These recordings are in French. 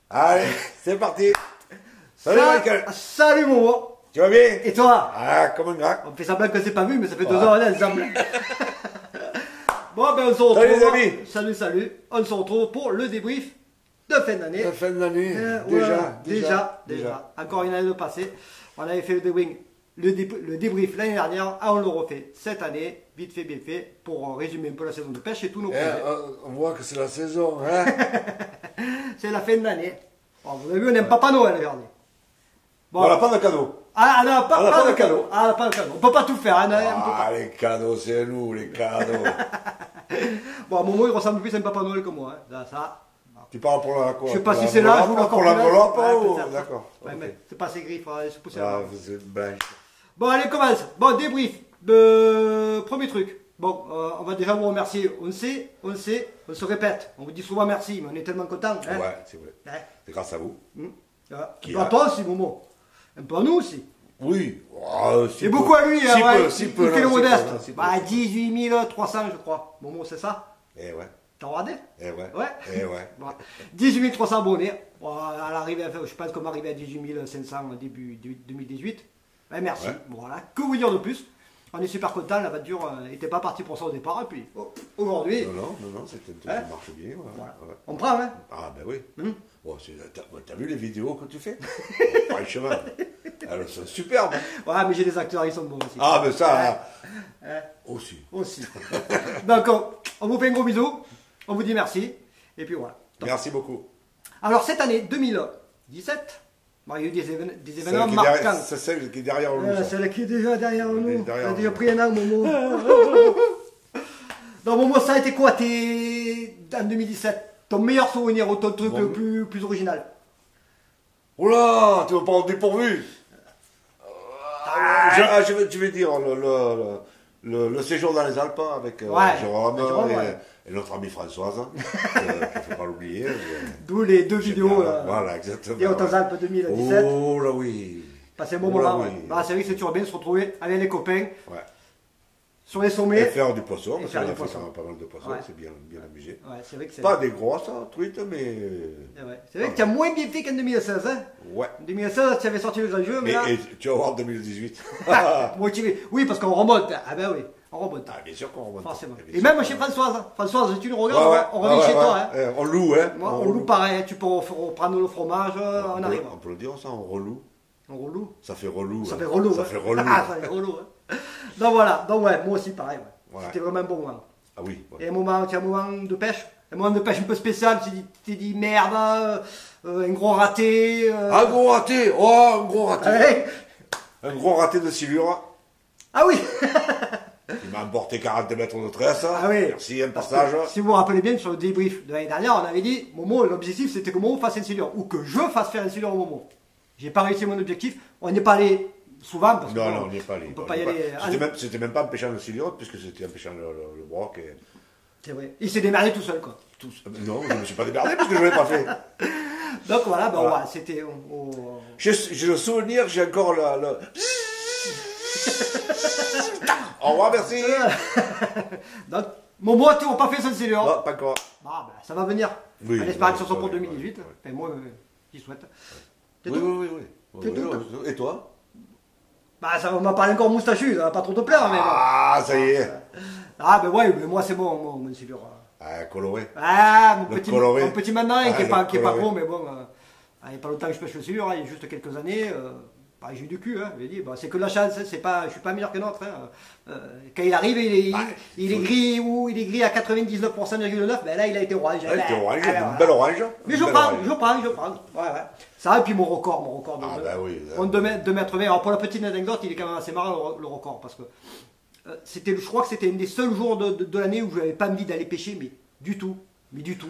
Allez, c'est parti. Salut Michael. Salut Momo. Tu vas bien? Et toi? Ah, comme un gars. On fait semblant que c'est pas vu, mais ça fait 2 heures on est ensemble. Bon, ben on se retrouve. Salut les amis. Salut, salut. On se retrouve pour le débrief de fin d'année. La fin de l'année. Déjà. Encore une année de passé. On avait fait le débrief l'année dernière. Ah, on le refait cette année. Vite fait, bien fait. Pour résumer un peu la saison de pêche et tous nos projets. On voit que c'est la saison, hein. C'est la fin de l'année. Bon, vous avez vu, on n'aime Papa Noël, regardez. Bon. On n'a pas de cadeau. Ah, non, pas de cadeau. Ah, pas de cadeau. On peut pas tout faire. Hein, Ah, les cadeaux, c'est nous, les cadeaux. Bon, à Momo, il ressemble plus à un Papa Noël que moi. Hein. Là, ça. Tu parles pour la quoi? Je sais pas si c'est là, je vous pour l'enveloppe ou... peut-être. D'accord. Ouais, Ok. mais c'est pas assez griffes, hein, c'est poussé. Ah, vous êtes blanche. Bon, allez, commence. Bon, débrief. Premier truc. Bon, on va déjà vous remercier. On se répète. On vous dit souvent merci, mais on est tellement contents. Hein. Ouais, c'est vrai. Ouais. C'est grâce à vous. Qui à toi aussi, Momo. Un peu à nous aussi. Oui. Oh, C'est beaucoup à lui, hein, ouais. Si Il peu, fait le modeste. si peu. Bah, 18 300, je crois. Momo, c'est ça? Eh ouais. T'as regardé? Eh ouais. Ouais. Eh ouais. Bon, 18 300 abonnés. Bon, à l'arrivée, je pense qu'on va arriver à 18 500 au début 2018. Ouais, merci. Ouais. Bon, voilà. Que vous dire de plus? On est super content. L'aventure n'était pas partie pour ça au départ. Et puis, aujourd'hui, Non, c'est un truc qui marche bien. voilà. Ouais. On prend, hein? Ah, ben oui. Hum. Oh, t'as vu les vidéos que tu fais? Franchement, elles sont superbes. Ouais, mais j'ai des acteurs, ils sont bons aussi. Ah, ben ça, Ouais. aussi. Aussi. Donc, on vous fait un gros bisou. On vous dit merci. Et puis voilà. Merci beaucoup. Alors, cette année 2017, bon, il y a eu des événements marquants. C'est celle qui est derrière nous. ça. Celle qui est déjà derrière nous. est Ça derrière a déjà nous. pris un an, Momo. Donc, Momo, ça a été quoi en 2017? Ton meilleur souvenir ou ton truc Bon, le plus original? Oula, tu vas pas en dépourvu. Je vais dire le séjour dans les Alpes avec Jérôme et notre amie Françoise, qu'il ne faut pas l'oublier. D'où les deux vidéos. Voilà, exactement. Et Hautes-Alpes 2017. Oh là oui. Passer un bon moment. oui. Ouais. Bah, c'est vrai que c'est toujours bien de se retrouver avec les copains Ouais. sur les Et sommets. faire du poisson, parce faire qu'on du a fait poisson. quand même pas mal de poissons, Ouais. c'est bien amusé. Ouais, c'est vrai que c'est. Pas des grosses truites, mais. Ouais. C'est vrai que tu as moins bien fait qu'en 2016. Hein. Ouais. En 2016, tu avais sorti le grand jeu, mais là. Et tu vas voir 2018. Motivé. Oui, parce qu'on remonte. Ah ben oui, on remonte. Ah, bien sûr qu'on remonte. Forcément. Bien Et sûr même qu'on chez remonte. Françoise. Françoise, tu nous Ouais, regardes, ouais. on revient chez toi. Hein. On loue, hein. Moi, on loue pareil. Tu peux reprendre le fromage, on arrive. On peut le dire ça, on reloue. On reloue. Ça fait relou. Ça hein. fait relou. Ça hein. fait relou. Ah, ça fait relou. Hein. Donc voilà. Donc ouais, moi aussi pareil. Ouais. Voilà. C'était vraiment un bon moment. Ah oui. Ouais. Et un moment de pêche. Un moment de pêche un peu spécial. Tu t'es dit merde, un gros raté. Un gros raté. Oh, un gros raté. Ouais. Un gros raté de silure. Ah oui. Il m'a emporté 40 mètres de tresse. Ah oui. Merci, un passage. Si vous vous rappelez bien, sur le débrief de l'année dernière, on avait dit, Momo, l'objectif c'était que Momo fasse un silure, ou que je fasse faire un silure au Momo. J'ai pas réussi mon objectif, on n'est pas allé souvent, parce que Non, on n'y est pas allé. on peut pas y aller. C'était même pas en pêchant le silure, puisque c'était en pêchant le broc. Et... C'est vrai. Il s'est démerdé tout seul, quoi. Non, je ne me suis pas démerdé, parce que je ne l'ai pas fait. Donc voilà, ben, Voilà. ouais, c'était... J'ai le souvenir, j'ai encore le... Au revoir, merci. Donc, Momo, tu n'as pas fait son silure. Non, pas encore. Ah, ben, ça va venir. Oui, on espère que ce oui, soit pour oui, 2018. oui. Enfin, moi, j'y souhaite. C'est Oui, tout. oui. C'est tout. Et toi? Bah, ça m'a parlé encore moustachu, ça va pas trop te plaire, mais bon. Ah, ça y est. Ah, ben ouais, mais moi c'est bon, mon silure. Ah, coloré. Ah, Le coloré. mon petit mandarin Ah, qui est le pas coloré. gros, mais bon, il n'y a pas longtemps que je pêche le silure, il y a juste quelques années, bah, j'ai eu du cul, hein, je l'ai dit, bah, c'est que de la chance, hein, je suis pas meilleur que l'autre. Hein. Quand il arrive, il est gris ou il est gris à 99,9%, ben là il a été orange. Ouais, c'était orange, voilà. une belle orange. Mais Une je belle prends, orange. Ouais, ouais. Ça, et puis mon record Ah, bah oui. 2 mètres 20. Alors pour la petite anecdote, il est quand même assez marrant le record, parce que je crois que c'était un des seuls jours de l'année où je n'avais pas envie d'aller pêcher, mais du tout.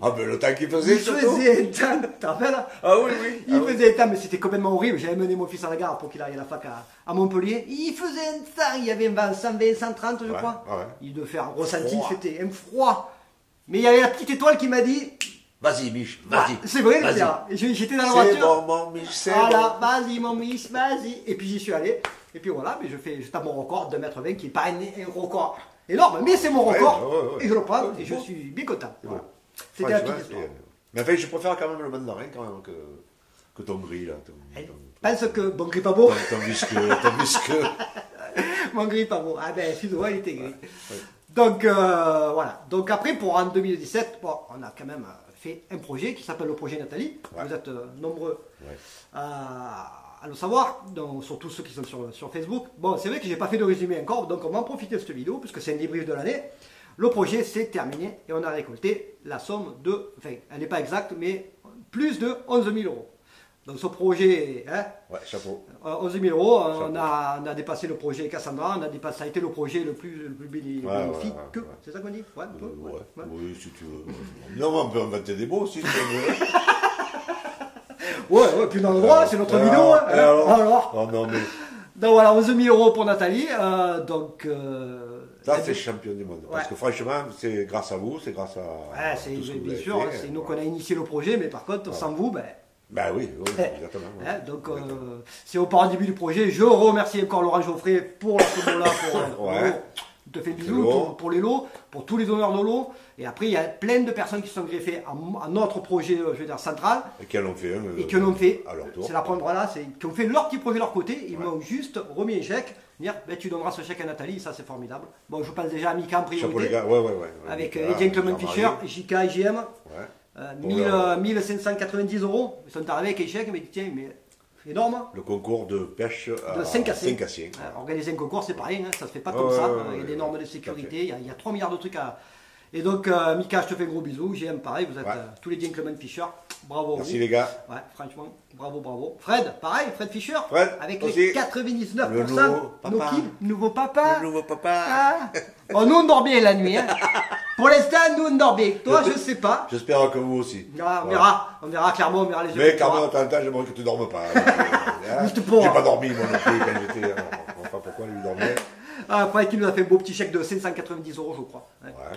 Ah, ben le temps qu'il faisait, Il surtout. faisait un temps, tu te rappelles? Ah oui, oui. Il faisait un temps, mais c'était complètement horrible. J'avais mené mon fils à la gare pour qu'il aille à la fac à Montpellier. Il faisait un temps, il y avait 120, 130, je crois. Ouais. Il devait faire un ressenti, Froid. c'était un froid. Mais il y avait la petite étoile qui m'a dit... Vas-y, Mich, vas-y. C'est vrai, Vas-y. Pierre. Et j'étais dans la C'est voiture. bon, mon Mich, c'est Voilà, bon. vas-y mon miss, vas-y. Et puis j'y suis allé. Et puis voilà, mais je tape mon record de 2,20 m qui n'est pas un record énorme, mais c'est mon record. Ouais. Et je le prends Ouais, et je bon. suis bien content. C'est Voilà. bon. C'était la Franchement, petite histoire. Mais enfin, je préfère quand même le mandarin quand même que ton gris là. Pense que bon gris pas beau. Ton visqueux. Mon gris pas beau. Ah ben, celui-là, il était gris. Ouais. Donc, voilà. Donc après, pour en 2017, bon, on a quand même fait un projet qui s'appelle le projet Nathalie. Ouais. Vous êtes nombreux à le savoir, donc, surtout ceux qui sont sur Facebook. Bon, c'est vrai que j'ai pas fait de résumé encore, donc on va en profiter de cette vidéo, puisque c'est un débrief de l'année. Le projet s'est terminé et on a récolté la somme de, enfin, elle n'est pas exacte, mais plus de 11 000 euros. Donc ce projet, hein, ouais, chapeau. 11 000 euros, on a dépassé le projet Cassandra, ça a été le projet le plus bénéfique. Ouais. C'est ça qu'on dit? Ouais, oui, si tu veux. Non, on peut inventer des mots si tu veux. ouais, puis dans le droit, c'est notre vidéo. Alors. Oh, non, mais... Donc voilà, 11 000 euros pour Nathalie. Ça, c'est champion du monde. Parce que franchement, c'est grâce à vous, c'est grâce à. Ouais, c'est bien sûr, c'est nous qu'on a initié le projet, mais par contre, sans vous, ben oui, exactement. Ouais. Donc, c'est au début du projet. Je remercie encore Laurent Geoffrey pour ce mot-là. Je te fais bisous pour les lots, pour tous les donneurs de lots. Et après, il y a plein de personnes qui se sont greffées à notre projet, je veux dire, central. Et qui en ont fait et qui en ont fait. À leur tour. C'est la prendre là, qui ont fait leur petit projet de leur côté. Ils m'ont juste remis un chèque. Dire, tu donneras ce chèque à Nathalie, ça c'est formidable. Bon, je vous passe déjà à Mika en priorité. Chapeau les gars, ouais. Avec les Gentleman Fisher, JK et JM. 1590 euros. Ils sont arrivés avec un chèque, mais tiens, mais c'est énorme. Le concours de pêche de Saint-Cassien. Organiser un concours, c'est pareil, hein, ça se fait pas comme ça. Il y a des normes de sécurité, il y a 3 milliards de trucs à. Et donc, Mika, je te fais gros bisous. JM, pareil, vous êtes tous les Gentleman Fisher. Bravo. Merci les gars. Ouais, franchement, bravo. Fred, pareil, Fred Fisher. Avec aussi. Les 99%. Nouveau papa. Le nouveau papa. Bon, nous on dort bien la nuit. Hein. Pour l'instant, nous on dort bien. Toi, je sais pas. J'espère que vous aussi. On verra clairement, on verra les yeux. Mais quand même, de temps en temps, j'aimerais que tu dormes pas. J'ai pas dormi moi non plus quand j'étais. Enfin, pourquoi lui dormait? Après, il nous a fait un beau petit chèque de 590 euros, je crois.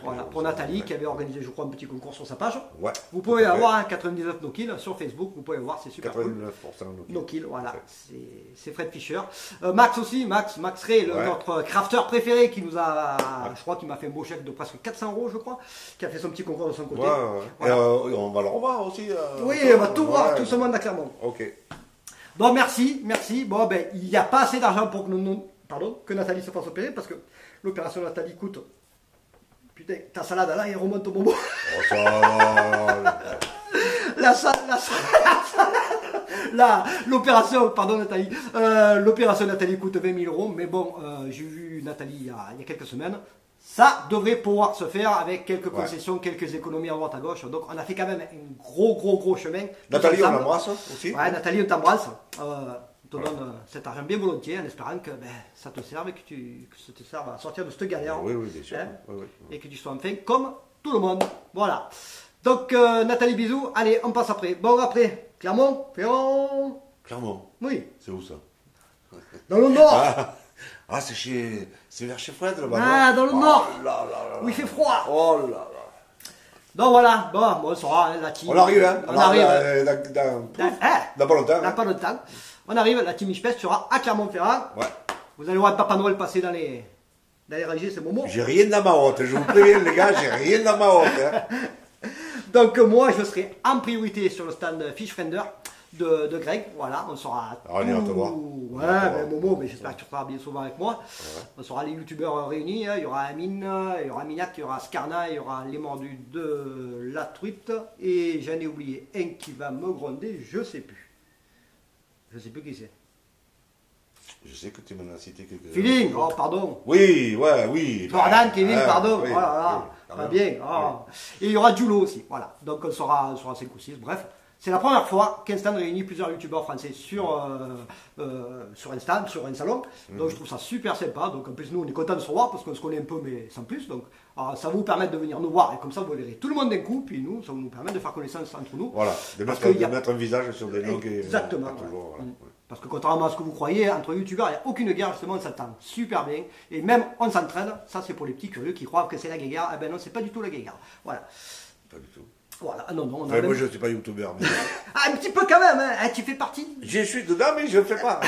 Voilà, pour Nathalie, qui avait organisé, je crois, un petit concours sur sa page. Vous pouvez avoir 99 no kills sur Facebook, vous pouvez voir, c'est super 99% cool. No kills, voilà, c'est Fred Fisher. Max aussi, Max Ray, notre crafter préféré, qui nous a, je crois qu'il m'a fait un beau chèque de presque 400 euros, je crois, qui a fait son petit concours de son côté. Voilà. Et on va le revoir aussi. Oui, on va tout voir, tout ce monde à Clermont. Ok. Bon, merci. Bon, il n'y a pas assez d'argent pour que Nathalie se fasse opérer, parce que l'opération Nathalie coûte. Putain, ta salade là, il remonte au bonbon. Oh, ça, la salade. L'opération, pardon Nathalie, l'opération Nathalie coûte 20 000 euros, mais bon, j'ai vu Nathalie il y a quelques semaines. Ça devrait pouvoir se faire avec quelques concessions, quelques économies à droite à gauche. Donc on a fait quand même un gros chemin. Nathalie, on l'embrasse aussi. Ouais, Nathalie, on t'embrasse. On te donne cet argent bien volontiers en espérant que ça te serve et que ça te serve à sortir de cette galère. Oui, bien sûr. Et que tu sois enfin comme tout le monde. Voilà. Donc Nathalie, bisous. Allez, on passe après. Bon, après, Clermont, Ferrand. Clermont. Oui. C'est où ça? Dans le nord. C'est vers chez Fred là-bas. Ah, dans le nord. Où il fait froid. Oh là là. Donc voilà, bon, on sera la team. On arrive, hein. On arrive. Dans pas longtemps. Dans pas longtemps. On arrive, la team Ichpest sera à Clermont-Ferrand. Ouais. Vous allez voir Papa Noël passer dans les rangées, c'est Momo. J'ai rien dans ma honte, je vous préviens les gars, j'ai rien dans ma honte. Hein. Donc moi, je serai en priorité sur le stand Fish Friender de Greg. Voilà, on sera. Alors, on ira te voir. Ouais, Momo, mais j'espère que tu seras bien souvent avec moi. Ouais. On sera les youtubeurs réunis. Hein. Il y aura Amine, il y aura Minac, il y aura Scarna, il y aura les mordus de la truite. Et j'en ai oublié un qui va me gronder, je sais plus. Je sais plus qui c'est. Je sais que tu m'en as cité quelques. Feeling, oh pardon. Oui. Jordan, Kevin, pardon. Oui, oh là là, pas bien. Oh. Et il y aura Julo aussi. Voilà. Donc on sera 5 ou 6. Bref, c'est la première fois qu'Instant réunit plusieurs youtubeurs français sur Instant, sur un salon. Donc je trouve ça super sympa. Donc en plus, nous, on est contents de se revoir parce qu'on se connaît un peu, mais sans plus. Donc ça va vous permettre de venir nous voir. Et comme ça, vous verrez tout le monde d'un coup. Puis nous, ça va nous permettre de faire connaissance entre nous. Voilà, de mettre un visage sur des noms. Exactement. Parce que contrairement à ce que vous croyez, entre youtubeurs, il n'y a aucune guerre, justement, on s'entend super bien. Et même, on s'entraîne. Ça, c'est pour les petits curieux qui croient que c'est la guerre. Eh ben non, c'est pas du tout la guerre. Voilà. Pas du tout. Voilà, non, non. Enfin, moi, je ne suis pas youtubeur. Mais... Ah, un petit peu quand même, hein. Tu fais partie. Je suis dedans, mais je ne fais pas.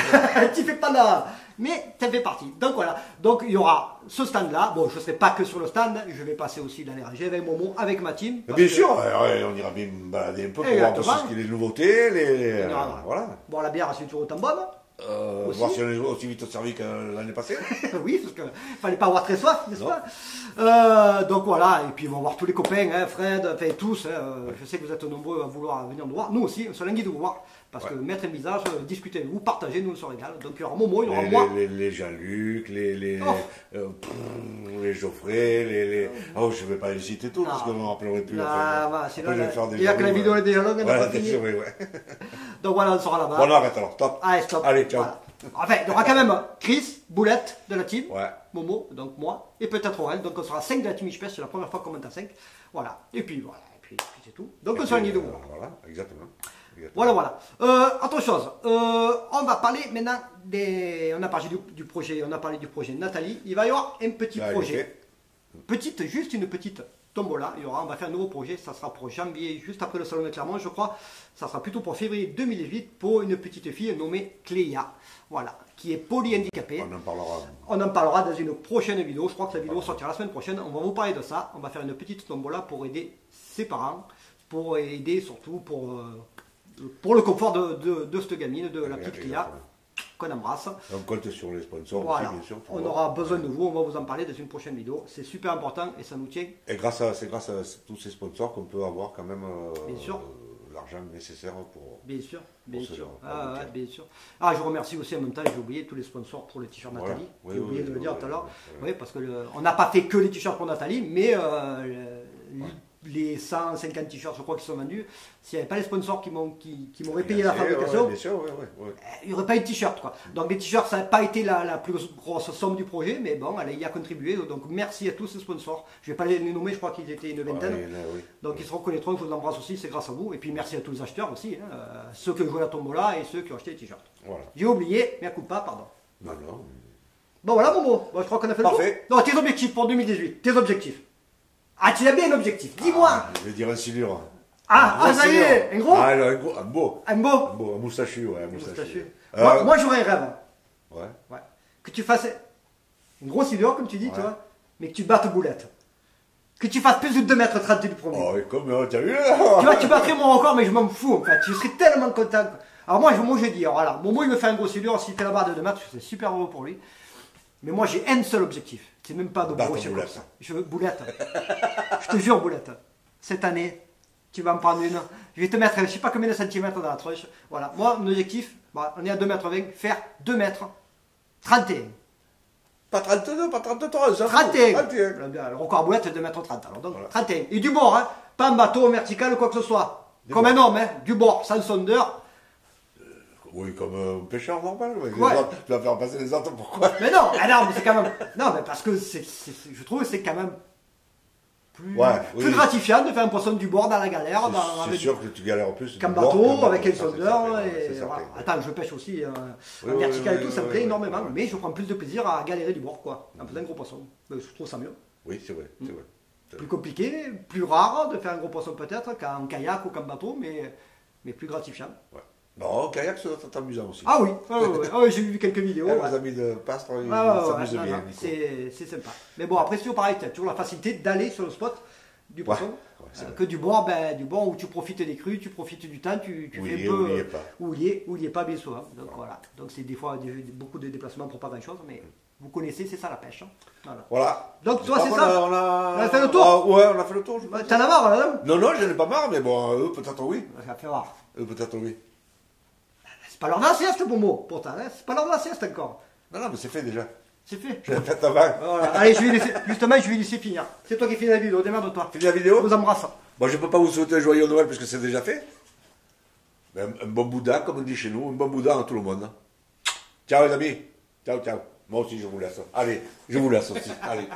Tu fais pas là. Mais tu fais partie. Donc voilà. Donc il y aura ce stand-là. Bon, je ne serai pas que sur le stand. Je vais passer aussi l'année avec Momo, avec ma team. Bien sûr, on ira bien balader un peu pour voir aussi ce qu'il y a les nouveautés. Voilà. Bon, la bière, c'est toujours autant bonne. Voir si on est aussi vite servi que l'année passée. Oui, parce qu'il ne fallait pas avoir très soif, n'est-ce pas? Donc voilà, et puis ils vont voir tous les copains, hein, Fred, enfin tous. Je sais que vous êtes nombreux à vouloir venir nous voir. Nous aussi, on se languit de vous voir. Parce que mettre un visage, discuter avec vous, partager, nous on se régale. Donc il y aura Momo, il y aura moi. Les Jean-Luc, les Geoffrey, Oh, je ne vais pas les citer tous parce que je ne me rappellerai plus. Il y a que la vidéo et des dialogues, on n'a pas fini. Donc voilà, on sera là-bas. Bon, on arrête alors, top. Allez, stop. Allez, ciao. Voilà. Enfin, il y aura quand même Chris, Boulette de la team, ouais. Momo, donc moi, et peut-être Aurel. Donc on sera 5 de la team HPS, c'est la première fois qu'on monte à 5. Voilà. Et puis voilà, et puis c'est tout. Donc on sera guide de vous. Voilà, exactement. Voilà. Autre chose, on va parler maintenant on a parlé du projet, Nathalie. Il va y avoir un petit projet. Juste une petite tombola. On va faire un nouveau projet. Ça sera pour janvier, juste après le salon de Clermont, je crois. Ça sera plutôt pour février 2018 pour une petite fille nommée Cléa. Voilà, qui est polyhandicapée. On en parlera dans une prochaine vidéo. Je crois que la vidéo sortira la semaine prochaine. On va vous parler de ça. On va faire une petite tombola pour aider ses parents, pour aider surtout pour le confort de cette gamine, de la petite Cléa, qu'on embrasse. On compte sur les sponsors voilà. aussi, bien sûr. On aura besoin de vous, on va vous en parler dans une prochaine vidéo. C'est super important et ça nous tient. Et c'est grâce à tous ces sponsors qu'on peut avoir quand même l'argent nécessaire pour... Bien sûr. Bien sûr. Ah, je remercie aussi en même temps, j'ai oublié tous les sponsors pour le t-shirt Nathalie. J'ai oublié de le dire tout à l'heure. Oui, parce qu'on n'a pas fait que les t-shirts pour Nathalie, mais... les 150 t-shirts, je crois, qui sont vendus, s'il n'y avait pas les sponsors qui m'auraient payé la fabrication, il n'y aurait pas eu de t-shirt. Donc les t-shirts, ça n'a pas été la plus grosse somme du projet, mais bon, elle y a contribué. Donc merci à tous ces sponsors. Je ne vais pas les nommer, je crois qu'ils étaient une vingtaine. Donc ils se reconnaîtront, je vous embrasse aussi, c'est grâce à vous. Et puis merci à tous les acheteurs aussi, ceux qui ont joué à la tombola et ceux qui ont acheté les t-shirts. Voilà. J'ai oublié, mais à coup pas, pardon. Non. Bon voilà, Momo, je crois qu'on a fait le tour. Non, tes objectifs pour 2018, tes objectifs. Ah, tu as bien un objectif, dis-moi. Je vais dire un silure. Ça y est, un gros. Un beau. Un moustachu, un moustachu. Moi, j'aurais un rêve. Ouais. Que tu fasses une grosse silure, comme tu dis, tu vois, mais que tu battes Boulette. Que tu fasses plus de 2,30 m du premier. Oh, comme tu as vu Tu vois, tu battrais mon record, mais je m'en fous, en fait. Je serais tellement content. Alors moi, je dis, voilà, Momo, il me fait un gros silure, s'il fait la barre de 2 mètres, c'est super heureux pour lui. Mais moi, j'ai un seul objectif. C'est même pas de brocher comme ça. Je veux Boulette. Je te jure, Boulette. Cette année, tu vas me prendre une. Je vais te mettre, je ne sais pas combien de centimètres dans la tronche. Voilà. Moi, mon objectif, on est à 2,20 m, faire 2,31 m. Pas 32, pas 33, ça. 31. Le record Boulette, c'est 2,30 m. Alors, donc, voilà. 31. Et du bord, hein. Pas un bateau vertical ou quoi que ce soit. Comme un homme, hein. Du bord, sans sondeur. Oui, comme un pêcheur normal. Tu vas faire passer les autres, pourquoi? Mais non, mais c'est quand même... Non, mais parce que je trouve que c'est quand même plus gratifiant de faire un poisson du bord dans la galère. C'est sûr que tu galères plus. Qu'un bateau, avec un sondeur. Attends, je pêche aussi en vertical et tout, ça me plaît énormément. Mais je prends plus de plaisir à galérer du bord, quoi. En faisant un gros poisson. Je trouve ça mieux. Oui, c'est vrai. Plus compliqué, plus rare de faire un gros poisson peut-être qu'en kayak ou qu'en bateau, mais plus gratifiant. Non, kayak, ça c'est amusant aussi. Ah oui, j'ai vu quelques vidéos. Les amis de Pastre, ils s'amusent bien. C'est sympa. Mais bon, après, c'est toujours pareil, tu as toujours la facilité d'aller sur le spot du poisson. Que du bord, où tu profites des crues, tu profites du temps, tu fais un peu. Où il n'y est pas, bien souvent. Donc voilà. Donc c'est des fois beaucoup de déplacements pour pas grand chose, mais vous connaissez, c'est ça la pêche. Voilà. Donc toi, c'est ça. On a fait le tour. Ouais, on a fait le tour. T'en as marre, là? Non, je n'en ai pas marre, mais bon, eux, peut-être oui. Ça fait rare. Eux, peut-être oui. C'est pas l'heure de la sieste, pour moi, pourtant. C'est pas l'heure de la sieste encore. Non, mais c'est fait déjà. C'est fait. Je l'ai fait avant. Voilà. Allez, je vais laisser finir. C'est toi qui finis la vidéo, démerde-toi. Finis la vidéo? Je vous embrasse. Bon, je ne peux pas vous souhaiter un joyeux Noël parce que c'est déjà fait. Mais un bon boudin, comme on dit chez nous, un bon boudin à tout le monde. Ciao les amis. Ciao. Moi aussi, je vous laisse. Allez, je vous laisse aussi. Allez.